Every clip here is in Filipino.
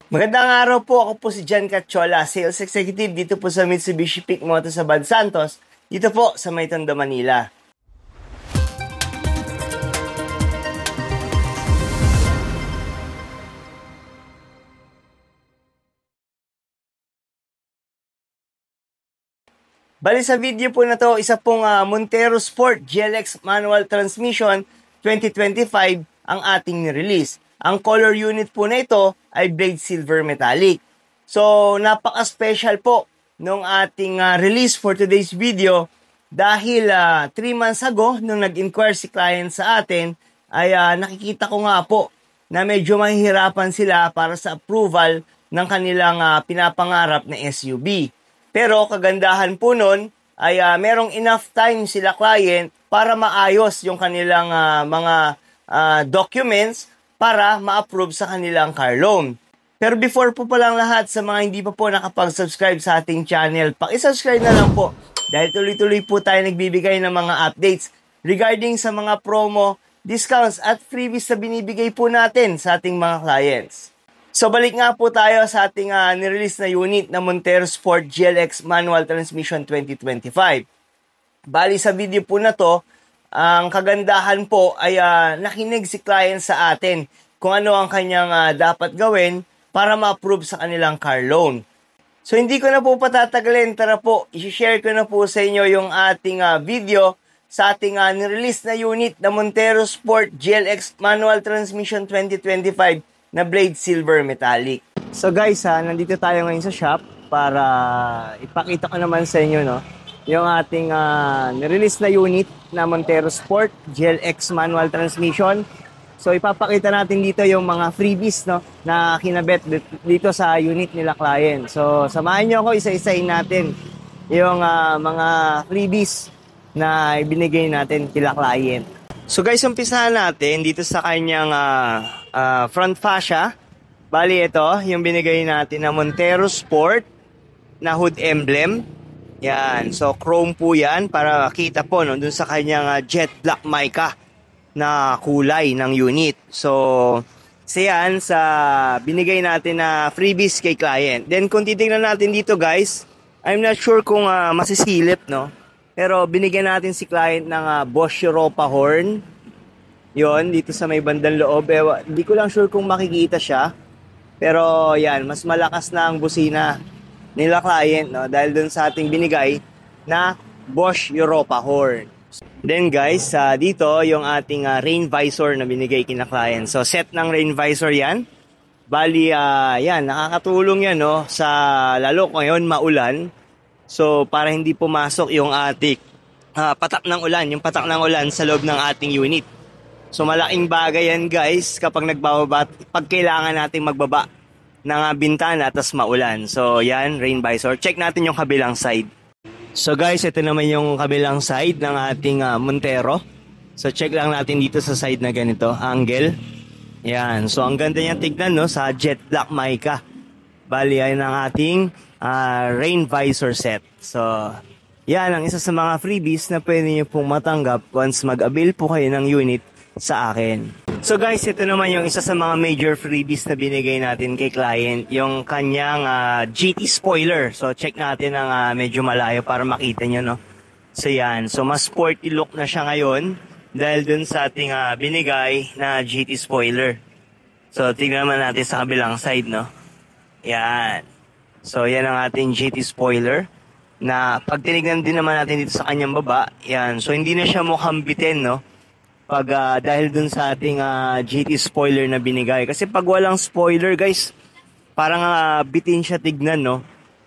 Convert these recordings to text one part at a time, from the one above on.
Magandang araw po, ako po si Jan Cachola, Sales Executive dito po sa Mitsubishi Peak Moto sa Bad Santos, dito po sa May Tondo, Manila. Bali sa video po na to, isa pong Montero Sport GLX Manual Transmission 2025 ang ating nirelease. Ang color unit po na ito ay Blade Silver Metallic. So, napaka-special po nung ating release for today's video dahil 3 months ago, nung nag-inquire si client sa atin, ay nakikita ko nga po na medyo mahihirapan sila para sa approval ng kanilang pinapangarap na SUV. Pero kagandahan po nun ay merong enough time sila client para maayos yung kanilang mga documents para ma-approve sa kanilang car loan. Pero before po palang lahat, sa mga hindi pa po nakapag-subscribe sa ating channel, paki-subscribe na lang po dahil tuloy-tuloy po tayo nagbibigay ng mga updates regarding sa mga promo, discounts at freebies na binibigay po natin sa ating mga clients. So balik nga po tayo sa ating nirelease na unit na Montero Sport GLX Manual Transmission 2025. Bali sa video po na to, ang kagandahan po ay nakinig si client sa atin kung ano ang kanyang dapat gawin para ma-approve sa kanilang car loan. So hindi ko na po patatagalin, tara po, i-share ko na po sa inyo yung ating video sa ating nirelease na unit na Montero Sport GLX Manual Transmission 2025 na Blade Silver Metallic. So guys, nandito tayo ngayon sa shop para ipakita ko naman sa inyo yung ating nirelease na unit na Montero Sport GLX Manual Transmission. So ipapakita natin dito yung mga freebies na kinabit dito sa unit nila client. So samahan nyo ako, isa-isahin natin yung mga freebies na ibinigay natin kila client. So guys, umpisahan natin dito sa kanyang front fascia. Bali ito, yung binigay natin na Montero Sport na hood emblem. Yan, so chrome po yan para makita po dun sa kanyang jet black mica na kulay ng unit. So yan sa binigay natin na freebies kay client. Then kung titingnan natin dito guys, I'm not sure kung masisilip pero binigyan natin si client ng Bosch Europa horn. Yon dito sa may bandang loob. Hindi ko lang sure kung makikita siya. Pero yan, mas malakas na ang busina nila client dahil dun sa ating binigay na Bosch Europa horn. Then guys, dito yung ating rain visor na binigay kina client. So set ng rain visor yan. Bali, yan, nakakatulong yan sa lalo ngayon maulan. So, para hindi pumasok yung ating patak ng ulan, yung patak ng ulan sa loob ng ating unit. So, malaking bagay yan guys kapag nagbababa, pag kailangan nating magbaba ng bintana tas maulan. So, yan, rain visor. Check natin yung kabilang side. So guys, ito naman yung kabilang side ng ating Montero. So, check lang natin dito sa side na ganito, angle. Yan, so ang ganda niyang tignan sa jet black mica. Bali, yan ang ating rain visor set. So, yan ang isa sa mga freebies na pwede nyo pong matanggap once mag-avail po kayo ng unit sa akin. So guys, ito naman yung isa sa mga major freebies na binigay natin kay client, yung kanyang GT spoiler. So check natin ang medyo malayo para makita nyo So yan, so mas sporty look na siya ngayon dahil dun sa ating binigay na GT spoiler. So tingnan naman natin sa kabilang side Yan. So, yan ang ating GT spoiler na pag tinignan din naman natin dito sa kanyang baba, yan. So, hindi na siya mukhang bitin, Pag, dahil dun sa ating GT spoiler na binigay. Kasi pag walang spoiler, guys, parang bitin siya tignan,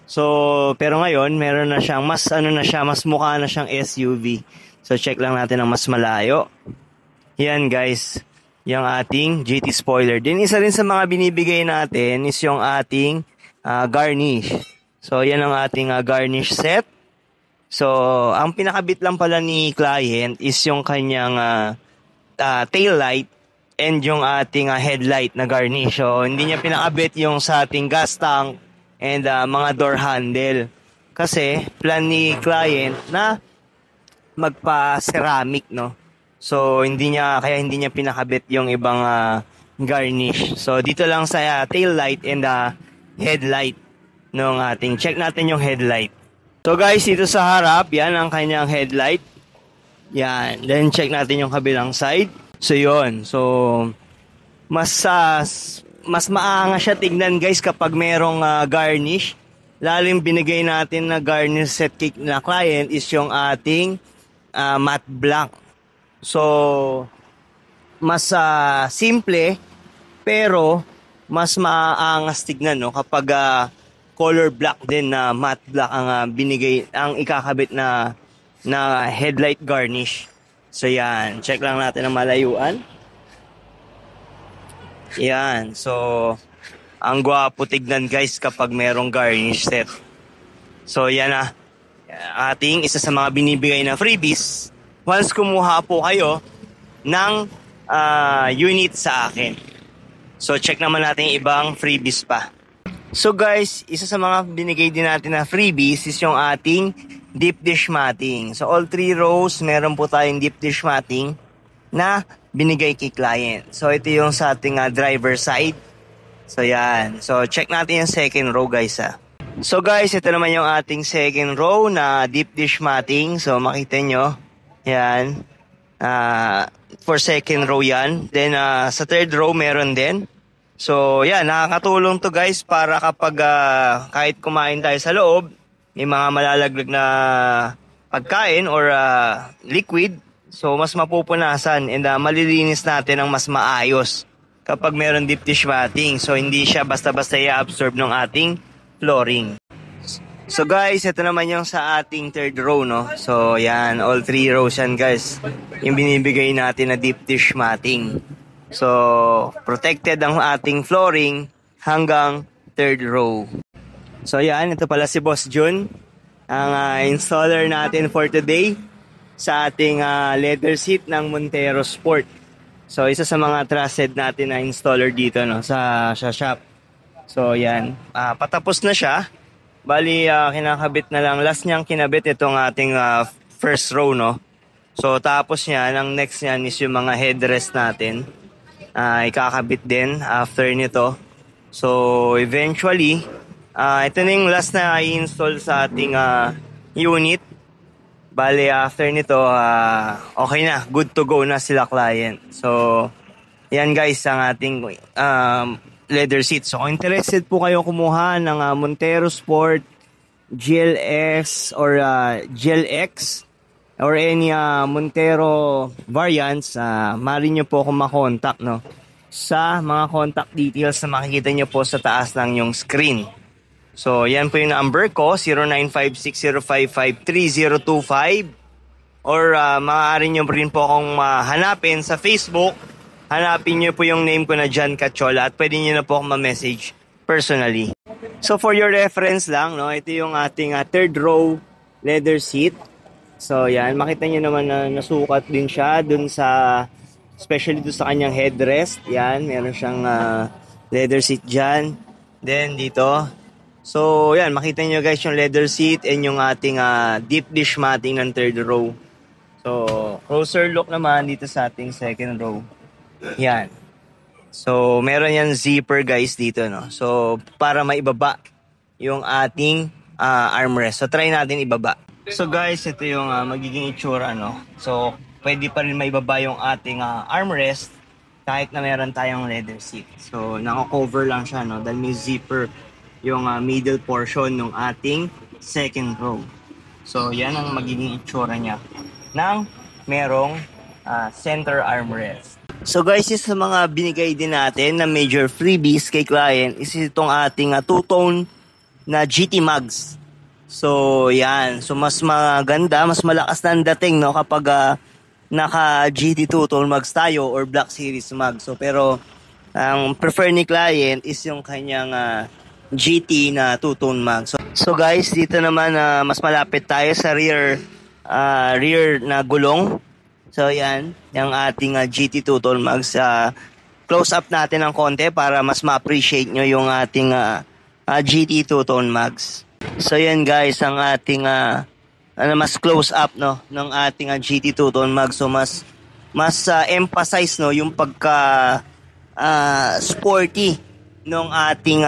So, pero ngayon, meron na siyang mas, mas mukha na siyang SUV. So, check lang natin ang mas malayo. Yan, guys, yung ating GT spoiler. Din isa rin sa mga binibigay natin is yung ating garnish. So, yan ang ating garnish set. So, ang pinakabit lang pala ni client is yung kanyang tail light and yung ating headlight na garnish. So, hindi niya pinakabit yung sa ating gas tank and mga door handle. Kasi, plan ni client na magpa-ceramic, So, kaya hindi niya pinakabit yung ibang garnish. So dito lang sa tail light and headlight ng ating. Check natin yung headlight. So guys, dito sa harap, yan ang kanyang headlight. Yan. Then check natin yung kabilang side. So yun. So mas maangas siya tignan guys kapag merong garnish. Lalo yung binigay natin na garnish set cake na client is yung ating matte black. So mas simple pero mas maangas tignan, no, kapag color black din na matte black ang binigay, ang ikakabit na headlight garnish. So yan, check lang natin ang malayuan. Yan, so ang gwapo tignan guys kapag merong garnish set. So yan ating isa sa mga binibigay na freebies once kumuha po kayo ng unit sa akin. So check naman natin yung ibang freebies pa. So guys, isa sa mga binigay din natin na freebies is yung ating deep dish matting. So all 3 rows, meron po tayong deep dish matting na binigay kay client. So ito yung sa ating driver side. So yan. So check natin yung second row guys So guys, ito naman yung ating second row na deep dish matting. So makita nyo. Yan. For second row yan. Then sa third row meron din. So yan, nakakatulong to guys para kapag kahit kumain tayo sa loob, may mga malalaglag na pagkain or liquid, so mas mapupunasan and malilinis natin ng mas maayos kapag meron deep dish matting. So hindi siya basta-basta i-absorb ng ating flooring. So guys, ito naman yung sa ating third row, no? So yan, all 3 rows yan guys, yung binibigay natin na deep dish matting. So protected ang ating flooring hanggang third row. So yan, ito pala si Boss Jun, ang installer natin for today sa ating leather seat ng Montero Sport. So isa sa mga trusted natin na installer dito, no, sa shop. So yan, patapos na siya. Bali kinakabit na lang, last niyang kinabit itong ating first row, no. So tapos niya, ang next niyan is yung mga headrest natin. Ikakabit din after nito. So eventually ito na yung last na i-install sa ating unit. Bali after nito okay na, good to go na sila client. So yan guys ang ating leather seat. So kung interested po kayo kumuha ng Montero Sport GLS or GLX or any Montero variants, maaari nyo po akong makontak, no, sa mga contact details na makikita nyo po sa taas ng yung screen. So yan po yung number ko, 0956055325, or maaari nyo rin po akong hanapin sa Facebook. Hanapin nyo po yung name ko na John Cachola at pwede nyo na po akong ma-message personally. So for your reference lang, no, ito yung ating third row leather seat. So yan, makita nyo naman na nasukat din siya dun sa, especially dun sa kanyang headrest. Yan, meron siyang leather seat dyan. Then dito. So yan, makita nyo guys yung leather seat and yung ating deep dish matting ng third row. So closer look naman dito sa ating second row. Yan. So meron yan zipper guys dito, no. So para maibaba yung ating armrest. So try natin ibaba. So guys, ito yung magiging itsura, no. So pwede pa rin maibaba yung ating armrest kahit na meron tayong leather seat. So naka-cover lang siya, no, dahil may zipper yung middle portion ng ating second row. So yan ang magiging itsura niya nang merong center armrest. So guys, isa sa mga binigay din natin na major freebies kay client is itong ating two-tone na GT mags. So yan, so mas maganda, mas malakas na ang dating, no, kapag naka GT two-tone mags tayo or Black Series mags. So pero ang prefer ni client is yung kanyang GT na two-tone mags. So guys, dito naman mas malapit tayo sa rear na gulong. So yan, yung ating GT two-tone mags. Close up natin ng konti para mas ma-appreciate nyo yung ating GT two-tone mags. So yan guys, ang ating mas close up, no, ng ating GT two-tone mags. So mas emphasize, no, yung pagka sporty nung ating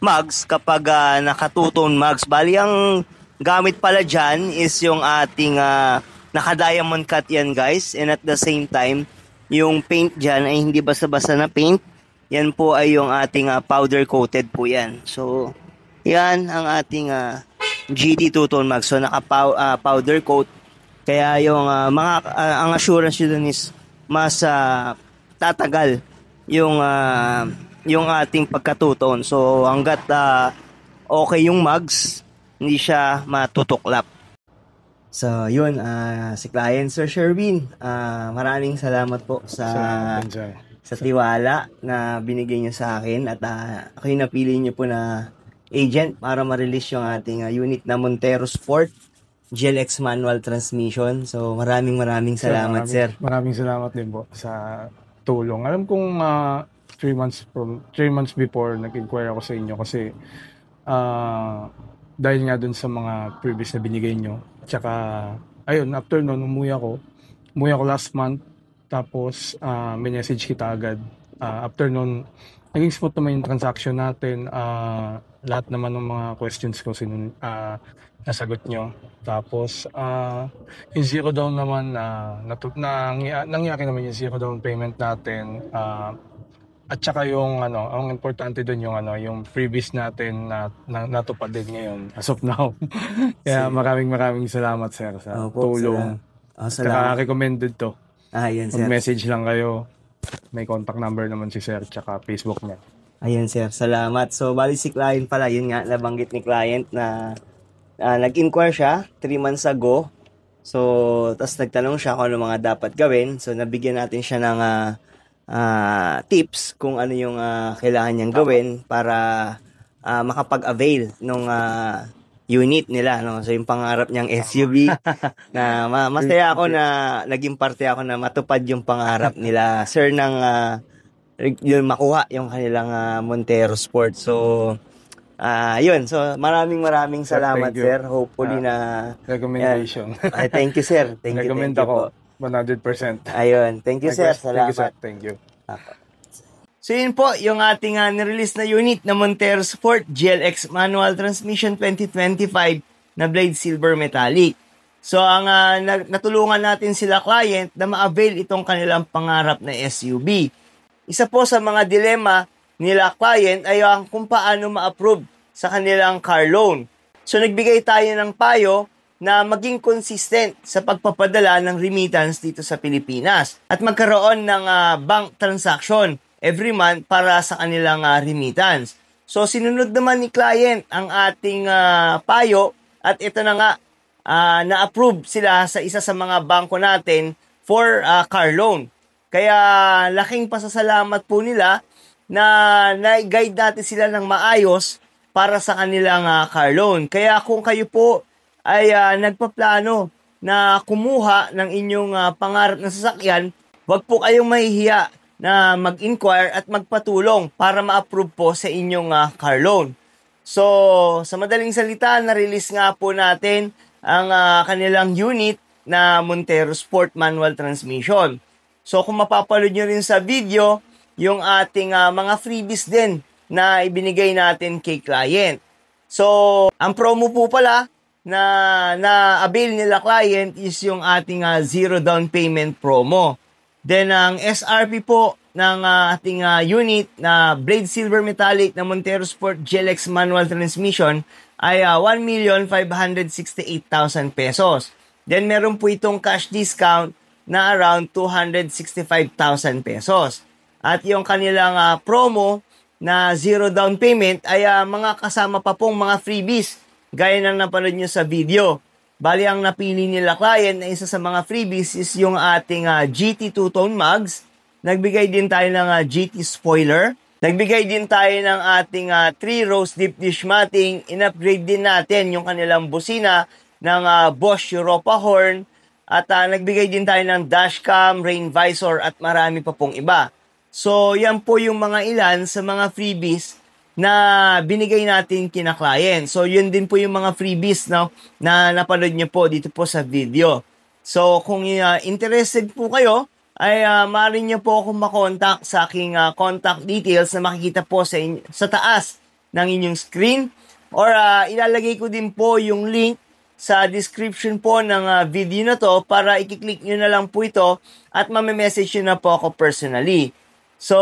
mugs kapag naka-two-tone mugs. Bali, ang gamit pala dyan is yung ating naka-diamond cut yan, guys. And at the same time, yung paint dyan ay hindi basta-basta na paint. Yan po ay yung ating powder coated po yan. So, yan ang ating GT two-tone mugs. So, naka-powder coat. Kaya yung ang assurance nyo dun is mas tatagal yung ating pagkatuton. So hanggat okay yung mugs, hindi siya matutuklap. So yun, si client Sir Sherwin, maraming salamat po sa tiwala na binigay niyo sa akin at ako yung napili niyo po na agent para ma-release yung ating unit na Montero Sport GLX manual transmission. So maraming salamat, sir. Maraming salamat din po sa tulong. Alam kong 3 months before nag-inquire ako sa inyo kasi dahil nga dun sa mga previous na binigay nyo. Tsaka ayun, after nun umuwi ako last month, tapos may message kita agad. After nun naging smooth naman yung transaction natin. Lahat naman ng mga questions ko nasagot nyo. Tapos yung zero down naman nangyari naman yung zero down payment natin. At saka yung ang importante doon yung freebies natin na natupad din ngayon as of now. Kaya maraming salamat, sir, sa tulong. Saka recommended to. Yan, sir. Mag-message lang kayo. May contact number naman si sir tsaka Facebook niya. Ayan, sir. Salamat. So bali si client pala, yun nga nabanggit ni client na nag-inquire siya 3 months ago. So tapos nagtanong siya kung ano mga dapat gawin. So nabigyan natin siya ng tips kung ano yung kailangan niyang gawin para makapag-avail ng unit nila, no? So yung pangarap niyang SUV na masaya ako na naging parte ako na matupad yung pangarap nila, sir, ng yun, makuha yung kanilang Montero Sport. So yun, so maraming salamat, sir. Hopefully na recommendation. Thank you, sir. Thank you ako 100%. Ayun, thank you, sir. Salamat. Thank you. So yun po yung ating nirelease na unit na Montero Sport GLX Manual Transmission 2025 na Blade Silver Metallic. So ang natulungan natin sila client na ma-avail itong kanilang pangarap na SUV. Isa po sa mga dilema nila client ay ang kung paano ma-approve sa kanilang car loan. So nagbigay tayo ng payo na maging consistent sa pagpapadala ng remittance dito sa Pilipinas at magkaroon ng bank transaction every month para sa kanilang remittance. So sinunod naman ni client ang ating payo at ito na nga, na-approve sila sa isa sa mga bangko natin for car loan. Kaya laking pasasalamat po nila na na-guide natin sila ng maayos para sa kanilang car loan. Kaya kung kayo po ay nagpaplano na kumuha ng inyong pangarap na sasakyan, huwag po kayong mahihiya na mag-inquire at magpatulong para ma-approve po sa inyong car loan. So, sa madaling salita, na-release nga po natin ang kanilang unit na Montero Sport Manual Transmission. So, kung mapapanood nyo rin sa video, yung ating mga freebies din na ibinigay natin kay client. So, ang promo po pala na avail nila client is yung ating zero down payment promo. Then, ang SRP po ng ating unit na Blade Silver Metallic na Montero Sport GLX Manual Transmission ay 1,568,000 pesos. Then, meron po itong cash discount na around 265,000 pesos. At yung kanilang promo na zero down payment ay mga kasama pa pong mga freebies gaya ng napanood nyo sa video. Bali, ang napili nila client na isa sa mga freebies is yung ating GT two-tone mugs. Nagbigay din tayo ng GT spoiler. Nagbigay din tayo ng ating 3-rows deep dish matting. In-upgrade din natin yung kanilang busina ng Bosch Europa horn. At nagbigay din tayo ng dashcam, rain visor at marami pa pong iba. So, yan po yung mga ilan sa mga freebies na binigay natin kina client. So, yun din po yung mga freebies na napanood nyo po dito po sa video. So, kung interested po kayo ay maaari niyo po akong makontak sa aking contact details na makikita po sa taas ng inyong screen, or ilalagay ko din po yung link sa description po ng video na to para i-click nyo na lang po ito at mamemessage nyo na po ako personally. So,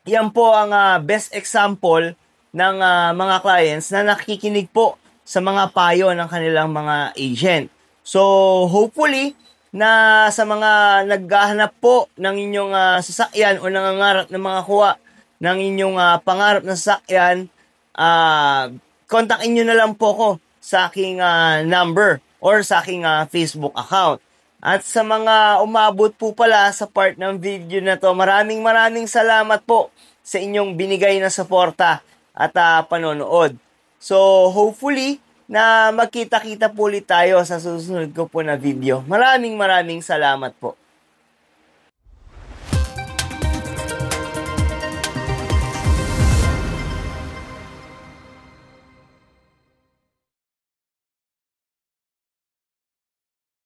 yan po ang best example ng mga clients na nakikinig po sa mga payo ng kanilang mga agent. So, hopefully, na sa mga naghahanap po ng inyong sasakyan o nangangarap na mga kuha ng inyong pangarap na sasakyan, kontakin nyo na lang po ko sa aking number or sa aking Facebook account. At sa mga umabot po pala sa part ng video na to, maraming salamat po sa inyong binigay na suporta at panonood. So, hopefully, na magkita-kita po ulit tayo sa susunod ko po na video. Maraming salamat po.